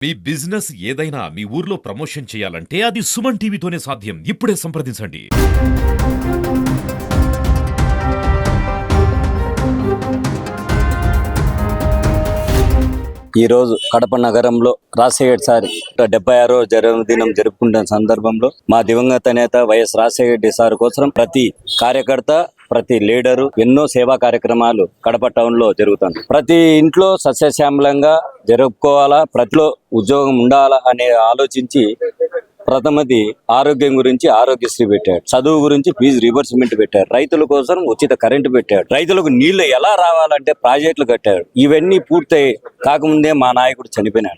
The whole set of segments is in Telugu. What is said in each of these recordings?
మీ బిజినెస్ ఏదైనా మీ ఊర్లో ప్రమోషన్ చేయాలంటే అది సుమన్ టీవీతోనే సాధ్యం. ఇప్పుడే సంప్రదించండి. ఈ రోజు కడప నగరంలో రాజశేఖర్ సార్ 76వ జన్మదినం జరుపుకుంటున్న సందర్భంలో మా దివంగత నేత వైఎస్ రాజశేఖర రెడ్డి సార్ కోసం ప్రతి కార్యకర్త ప్రతి లీడరు ఎన్నో సేవా కార్యక్రమాలు కడప టౌన్ లో జరుగుతుంది. ప్రతి ఇంట్లో సస్యశ్యామలంగా జరుపుకోవాలా, ప్రతిలో ఉద్యోగం ఉండాలా అనే ఆలోచించి ప్రథమది ఆరోగ్యం గురించి ఆరోగ్యశ్రీ పెట్టాడు, చదువు గురించి ఫీజు రివర్స్మెంట్ పెట్టాడు, రైతుల కోసం ఉచిత కరెంటు పెట్టాడు, రైతులకు నీళ్లు ఎలా రావాలంటే ప్రాజెక్టులు కట్టాడు. ఇవన్నీ పూర్తయి కాకముందే మా నాయకుడు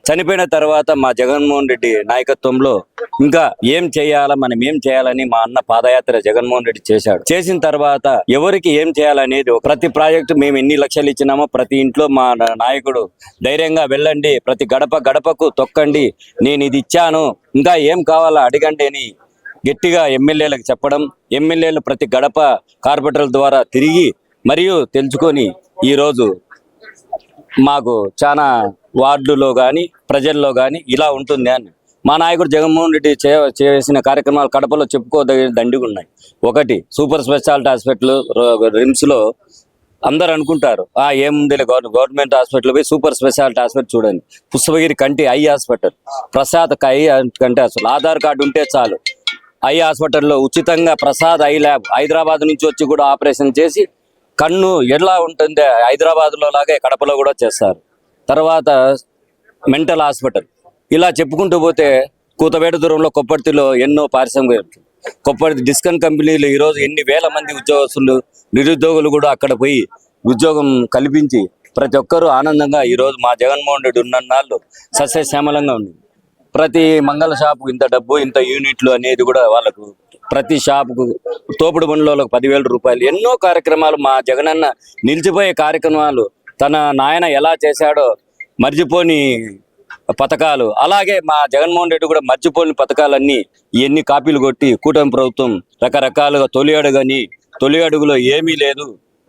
చనిపోయిన తర్వాత మా జగన్మోహన్ రెడ్డి నాయకత్వంలో ఇంకా ఏం చేయాలా, మనం ఏం చేయాలని మా అన్న పాదయాత్ర జగన్మోహన్ రెడ్డి చేశాడు. చేసిన తర్వాత ఎవరికి ఏం చేయాలనేది ప్రతి ప్రాజెక్టు మేము ఎన్ని లక్షలు ఇచ్చినామో ప్రతి ఇంట్లో మా నాయకుడు ధైర్యంగా వెళ్ళండి, ప్రతి గడప గడపకు తొక్కండి, నేను ఇది ఇచ్చాను, ఇంకా ఏం కావాలా అడగండి అని గట్టిగా ఎమ్మెల్యేలకు చెప్పడం, ఎమ్మెల్యేలు ప్రతి గడప కార్పొరేటర్ల ద్వారా తిరిగి మరియు తెలుసుకొని ఈరోజు మాకు చాలా వార్డులో కానీ ప్రజల్లో కానీ ఇలా ఉంటుంది అని మా నాయకుడు జగన్మోహన్ రెడ్డి చేసిన కార్యక్రమాలు కడపలో చెప్పుకోదగిన దండిగా ఉన్నాయి. ఒకటి సూపర్ స్పెషాలిటీ హాస్పిటల్ రిమ్స్లో అందరు అనుకుంటారు ఏముంది గవర్నమెంట్ హాస్పిటల్ పోయి సూపర్ స్పెషాలిటీ హాస్పిటల్ చూడండి. పుష్పగిరి కంటి ఐ హాస్పిటల్, ప్రసాద్ ఐ కంటి హాస్పిటల్, ఆధార్ కార్డు ఉంటే చాలు ఐ హాస్పిటల్లో ఉచితంగా ప్రసాద్ ఐ ల్యాబ్ హైదరాబాద్ నుంచి వచ్చి కూడా ఆపరేషన్ చేసి కన్ను ఎలా ఉంటుంది హైదరాబాద్లో లాగే కడపలో కూడా చేస్తారు. తర్వాత మెంటల్ హాస్పిటల్, ఇలా చెప్పుకుంటూ పోతే కూతవేట దూరంలో కొప్పర్తిలో ఎన్నో పారిశ్రామిక కొప్పర్తి డిస్కన్ కంపెనీలు ఈరోజు ఎన్ని వేల మంది ఉద్యోగస్తులు నిరుద్యోగులు కూడా అక్కడ పోయి ఉద్యోగం కల్పించి ప్రతి ఒక్కరూ ఆనందంగా ఈరోజు మా జగన్మోహన్ రెడ్డి ఉన్న నాళ్ళు సస్యశ్యామలంగా ఉంది. ప్రతి మంగళ షాపుకు ఇంత డబ్బు ఇంత యూనిట్లు అనేది కూడా వాళ్ళకు ప్రతి షాపుకు తోపుడు బండ్లకు 10,000 రూపాయలు ఎన్నో కార్యక్రమాలు మా జగనన్న నిలిచిపోయే కార్యక్రమాలు తన నాయన ఎలా చేశాడో మర్చిపోని పథకాలు, అలాగే మా జగన్మోహన్ రెడ్డి కూడా మర్చిపోని పథకాలన్నీ ఇవన్నీ కాపీలు కొట్టి కూటమి ప్రభుత్వం రకరకాలుగా తొలి అడుగులో ఏమీ లేదు,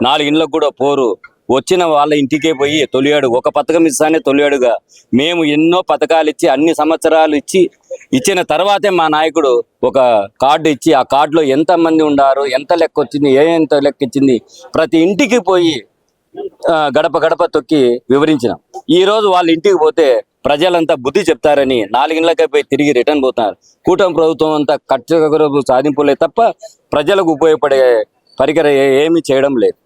4 ఇండ్లకు కూడా పోరు, వచ్చిన వాళ్ళ ఇంటికే పోయి తొలి అడుగు ఒక పథకం ఇస్తానే తొలి అడుగా మేము ఎన్నో పథకాలు ఇచ్చి అన్ని సంవత్సరాలు ఇచ్చిన తర్వాతే మా నాయకుడు ఒక కార్డు ఇచ్చి ఆ కార్డులో ఎంతమంది ఉండారు, ఎంత లెక్క వచ్చింది, ఎంత లెక్క ఇచ్చింది ప్రతి ఇంటికి పోయి గడప గడప తొక్కి వివరించిన. ఈ రోజు వాళ్ళ ఇంటికి పోతే ప్రజలంతా బుద్ధి చెప్తారని 4 ఇండ్లకే పోయి తిరిగి రిటర్న్ పోతున్నారు. కూటమి ప్రభుత్వం అంతా కక్ష సాధింపులే తప్ప ప్రజలకు ఉపయోగపడే పరికరం ఏమీ చేయడం లేదు.